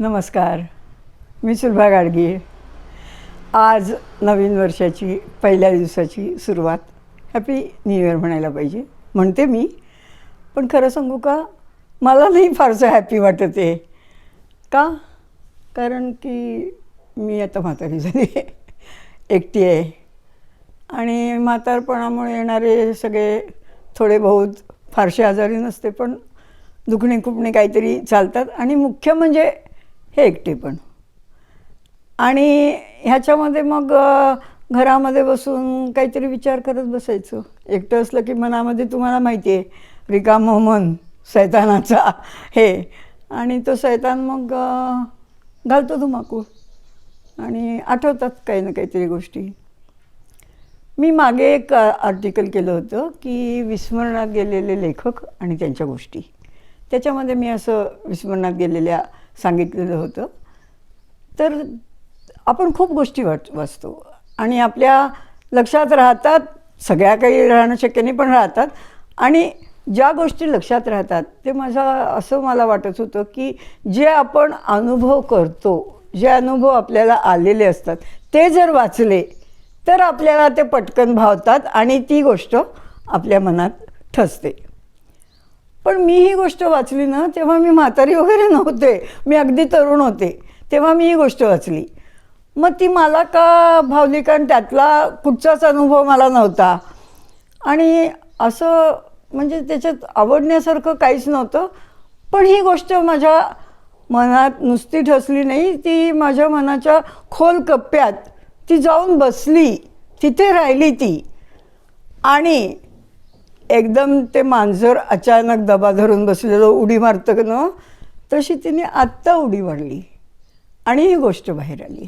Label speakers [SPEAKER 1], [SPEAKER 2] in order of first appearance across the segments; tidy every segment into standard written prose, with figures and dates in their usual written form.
[SPEAKER 1] नमस्कार. मी सुलभा गाडगीळ. आज नवीन वर्षाची पहिल्या दिवसाची सुरुवात. हॅपी न्यू इयर म्हणायला पाहिजे म्हणते मी, पण खरं सांगू का, मला नाही फारसं हॅपी वाटत आहे. का? कारण की मी आता म्हातारी झाली आहे, एकटी आहे, आणि म्हातारपणामुळे येणारे सगळे थोडे बहुत, फारसे आजारी नसते पण दुखणे खुपणे काहीतरी चालतात, आणि मुख्य म्हणजे हे एकटेपण. आणि ह्याच्यामध्ये मग घरामध्ये बसून काहीतरी विचार करत बसायचं. एकटं असलं की मनामध्ये तुम्हाला माहिती आहे रिकामं मन सैतानाचा हे, आणि तो सैतान मग घालतो धुमाकूळ आणि आठवतात काही ना काहीतरी गोष्टी. मी मागे एक आर्टिकल केलं होतं की विस्मरणात गेलेले लेखक आणि त्यांच्या गोष्टी. त्याच्यामध्ये मी असं विस्मरणात गेलेल्या सांगितलेलं होतं. तर आपण खूप गोष्टी वाचतो आणि आपल्या लक्षात राहतात, सगळ्या काही राहणं शक्य नाही पण राहतात, आणि ज्या गोष्टी लक्षात राहतात ते असं मला वाटत होतं की जे आपण अनुभव करतो, जे अनुभव आपल्याला आलेले असतात ते जर वाचले तर आपल्याला ते पटकन भावतात आणि ती गोष्ट आपल्या मनात ठसते. पण मी ही गोष्ट वाचली ना तेव्हा मी म्हातारी वगैरे नव्हते, मी अगदी तरुण होते तेव्हा मी ही गोष्ट वाचली. मग ती मला का भावली, कारण त्यातला कुठचाच अनुभव मला नव्हता आणि असं म्हणजे त्याच्यात आवडण्यासारखं काहीच नव्हतं. पण ही गोष्ट माझ्या मनात नुसती ठसली नाही, ती माझ्या मनाच्या खोल कप्प्यात ती जाऊन बसली, तिथे राहिली ती. आणि एकदम ते मांजर अचानक दबा धरून बसलेलं उडी मारतं ना, तशी तिने आत्ता उडी मारली आणि ही गोष्ट बाहेर आली.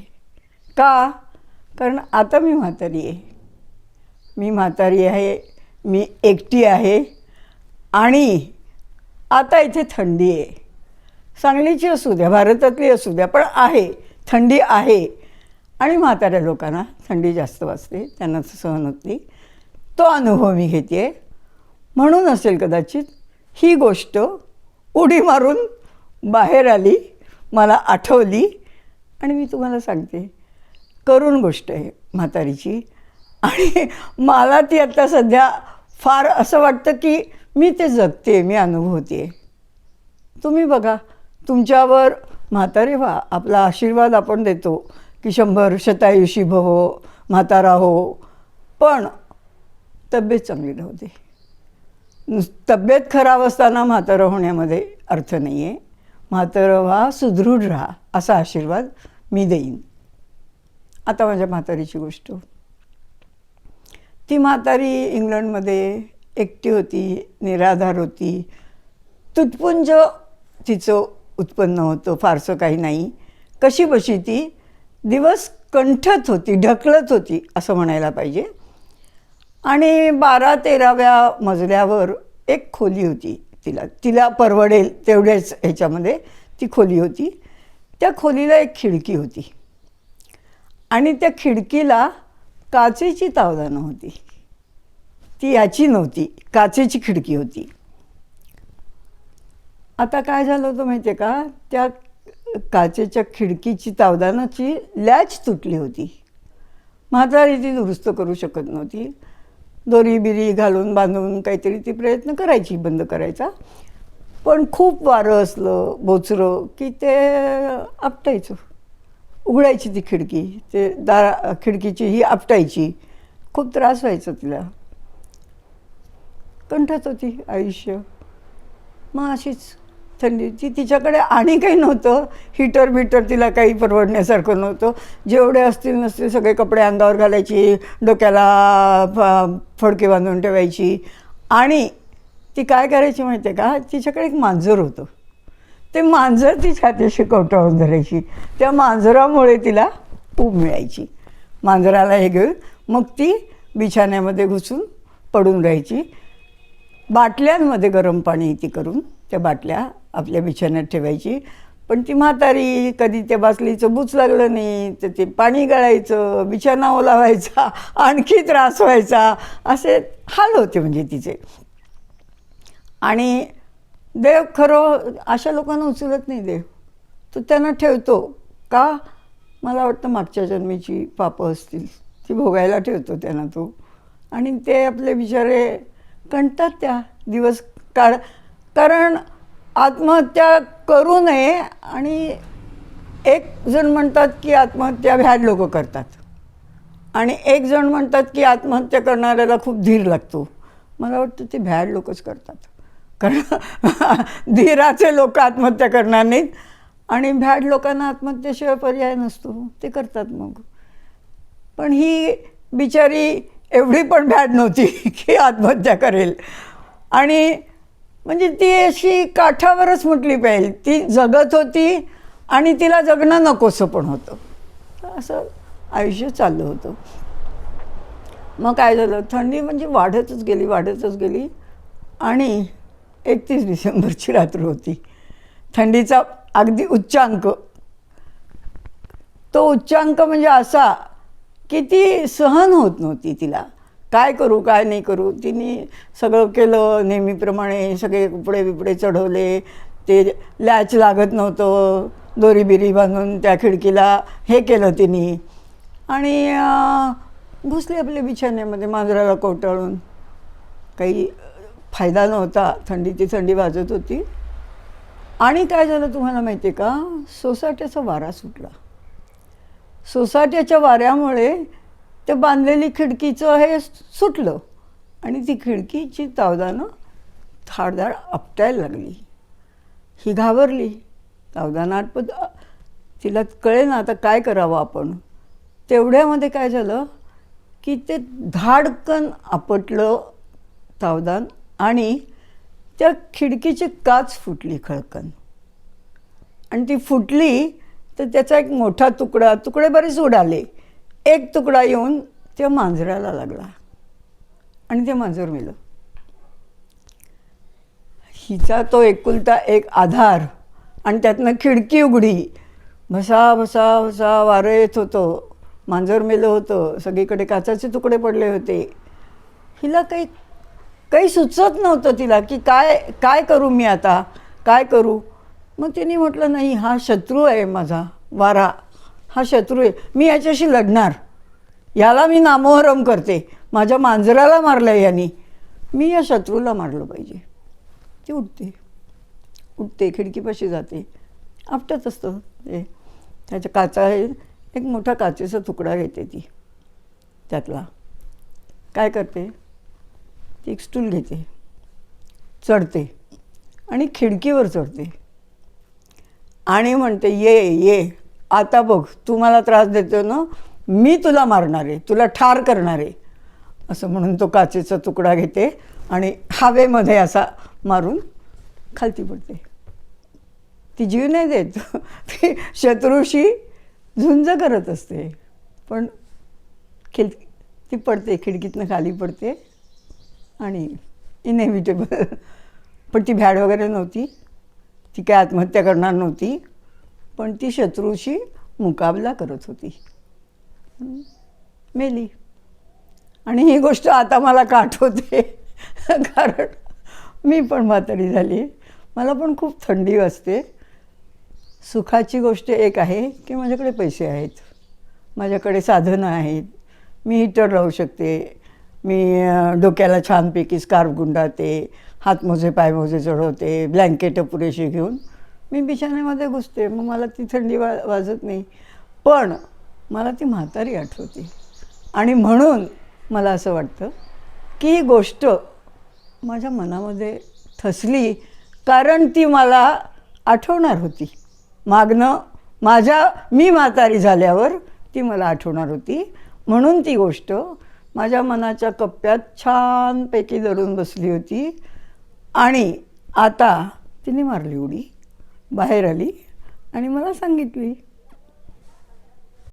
[SPEAKER 1] का? कारण आता मी म्हातारी आहे, मी म्हातारी आहे, मी एकटी आहे, आणि आता इथे थंडी आहे. सांगलीची असू द्या, भारतातली असू द्या, पण आहे, थंडी आहे. आणि म्हाताऱ्या लोकांना थंडी जास्त वाजते, त्यांना सहन होत नाही. तो अनुभव मी घेते आहे. म्हणून असेल कदाचित ही गोष्ट उडी मारून बाहेर आली, मला आठवली, आणि मी तुम्हाला सांगते करुण गोष्ट आहे म्हातारीची. आणि मला ती आता सध्या फार असं वाटतं की मी ते जगते, मी अनुभवते आहे. तुम्ही बघा, तुमच्यावर म्हातारे व्हा, आपला आशीर्वाद आपण देतो की 100 शतायुषी भव, म्हातारा हो, पण तब्येत चांगली राहू दे. तब्येत खराब असताना म्हातारं होण्यामध्ये अर्थ नाही आहे. म्हातारं व्हा, सुदृढ राहा, असा आशीर्वाद मी देईन. आता माझ्या म्हातारीची गोष्ट. ती म्हातारी इंग्लंडमध्ये एकटी होती, निराधार होती, तुटपुंज तिचं उत्पन्न होतं, फारसं काही नाही. कशी बशी ती दिवस कंठत होती, ढकलत होती असं म्हणायला पाहिजे. आणि 12-13व्या मजल्यावर एक खोली होती, तिला परवडेल तेवढ्याच ह्याच्यामध्ये ती खोली होती. त्या खोलीला एक खिडकी होती आणि त्या खिडकीला काचेची तावदानं होती. ती याची नव्हती, काचेची खिडकी होती. आता काय झालं होतं माहिती आहे का, त्या काचेच्या खिडकीची तावदानाची लॅच तुटली होती. म्हातारी ती दुरुस्त करू शकत नव्हती. दोरी बिरी घालून बांधून काहीतरी ती प्रयत्न करायची बंद करायचा, पण खूप वारं असलं, बोचरं की ते आपटायचं. उघडायची ती खिडकी, ते खिडकीची ही आपटायची. खूप त्रास व्हायचा तिला, कंठत होती आयुष्य. मग अशीच थंडी, तिच्याकडे आणि काही नव्हतं, हीटर बिटर तिला काही परवडण्यासारखं नव्हतं. जेवढे असतील नसतील सगळे कपडे अंगावर घालायची, डोक्याला फडके बांधून ठेवायची. आणि ती काय करायची माहिती आहे का, तिच्याकडे एक मांजर होतं. ते मांजर ती छातीशी कवटाळून धरायची. त्या मांजरामुळे तिला ऊब मिळायची. मांजराला हे घेऊन मग ती बिछाण्यामध्ये घुसून पडून राहायची. बाटल्यांमध्ये गरम पाणी ती करून त्या बाटल्या आपल्या बिछाण्यात ठेवायची. पण ती म्हातारी, कधी त्या बाटलीचं बूच लागलं नाही तर ते पाणी गळायचं, बिछाना ओला व्हायचा, आणखी त्रास व्हायचा, असे हाल होते म्हणजे तिचे. आणि देव खरं अशा लोकांना उचलत नाही देव. तो त्यांना ठेवतो का, मला वाटतं मागच्या जन्मीची पापं असतील ती भोगायला ठेवतो त्यांना तो. आणि ते आपले बिचारे कंटाळतात त्या दिवस कारण आत्महत्या करू नये. आणि एक जण म्हणतात की आत्महत्या भ्याड लोक करतात आणि एक जण म्हणतात की आत्महत्या करणाऱ्याला खूप धीर लागतो. मला वाटतं ते भ्याड लोकच करतात, कारण धीराचे लोक आत्महत्या करणार नाहीत आणि भ्याड लोकांना आत्महत्येशिवाय पर्याय नसतो, ते करतात मग. पण ही बिचारी एवढी पण भ्याड नव्हती की आत्महत्या करेल. आणि म्हणजे ती अशी काठावरच म्हटली पाहिजे, ती जगत होती आणि तिला जगणं नकोसं पण होतं. असं आयुष्य चाललं होतं. मग काय झालं, थंडी म्हणजे वाढतच गेली आणि 31 डिसेंबरची रात्र होती. थंडीचा अगदी उच्चांक. तो उच्चांक म्हणजे असा की ती सहन होत नव्हती तिला. काय करू काय नाही करू. तिने सगळं केलं नेहमीप्रमाणे, सगळे कपडे बिपडे चढवले, ते लॅच लागत नव्हतं, दोरी बिरी बांधून त्या खिडकीला हे केलं तिने आणि घुसली आपल्या बिछाण्यामध्ये मांजराला कवटाळून. काही फायदा नव्हता, थंडीची थंडी वाजत होती. आणि काय झालं तुम्हाला माहिती आहे का, सोसाट्याचा वारा सुटला. सोसाट्याच्या वाऱ्यामुळे ते बांधलेली खिडकीचं हे सुटलं आणि ती खिडकीची तावदानं धाडधाड आपटायला लागली. ही घाबरली. तावदानं आटपत तिला कळे ना आता काय करावं आपण. तेवढ्यामध्ये काय झालं की ते धाडकन आपटलं तावदान आणि त्या खिडकीची काच फुटली खळकन. आणि ती फुटली तर त्याचा एक मोठा तुकडे बरेच उडाले. एक तुकडा येऊन त्या मांजराला लागला आणि ते मांजर मेलं. हिचा तो एकुलता एक आधार आणि त्यातनं खिडकी उघडी. भसा भसा भसा वारं येत होतं, मांजर मेलं होतं, सगळीकडे काचाचे तुकडे पडले होते. हिला काही सुचत नव्हतं तिला की काय करू मी आता, काय करू. मग तिने म्हटलं नाही, हा शत्रू आहे माझा वारा, हा शत्रू आहे, मी याच्याशी लढणार, याला मी नामोहरम करते. माझ्या मांजराला मारलं यांनी, मी या शत्रूला मारलं पाहिजे. ती उठते खिडकीपाशी जाते, आपटत असतं ते त्याच्या काचा आहे. एक मोठा काचेचा तुकडा घेते ती, त्यातला काय करते, ती एक स्टूल घेते, चढते आणि खिडकीवर चढते आणि म्हणते ये आता बघ, तू मला त्रास देतो ना, मी तुला मारणार आहे, तुला ठार करणार आहे. असं म्हणून तो काचेचा तुकडा घेते आणि हवेमध्ये असा मारून खालती पडते. ती जीव नाही देत, ती शत्रूशी झुंज करत असते. पण ती पडते, खिडकीतनं खाली पडते आणि इनएव्हिटेबल. पण ती भ्याड वगैरे नव्हती, ती काय आत्महत्या करणार नव्हती, पण ती शत्रूशी मुकाबला करत होती. मेली. आणि ही गोष्ट आता मला का आठवते, कारण मी पण म्हातारी झाली, मला पण खूप थंडी वाजते. सुखाची गोष्ट एक आहे की माझ्याकडे पैसे आहेत, माझ्याकडे साधनं आहेत, मी हीटर लावू शकते, मी डोक्याला छानपैकी स्कार्फ गुंडाळते, हातमोजे पायमोजे चढवते, ब्लँकेटं पुरेशी घेऊन मी बिछाण्यामध्ये घुसते, मग मला ती थंडी वाजत नाही. पण मला ती म्हातारी आठवते आणि म्हणून मला असं वाटतं की ही गोष्ट माझ्या मनामध्ये ठसली, कारण ती मला आठवणार होती. मागणं मी म्हातारी झाल्यावर ती मला आठवणार होती, म्हणून ती गोष्ट माझ्या मनाच्या कप्प्यात छानपैकी धरून बसली होती. आणि आता तिने मारली उडी, बाहेर आली आणि मला सांगितली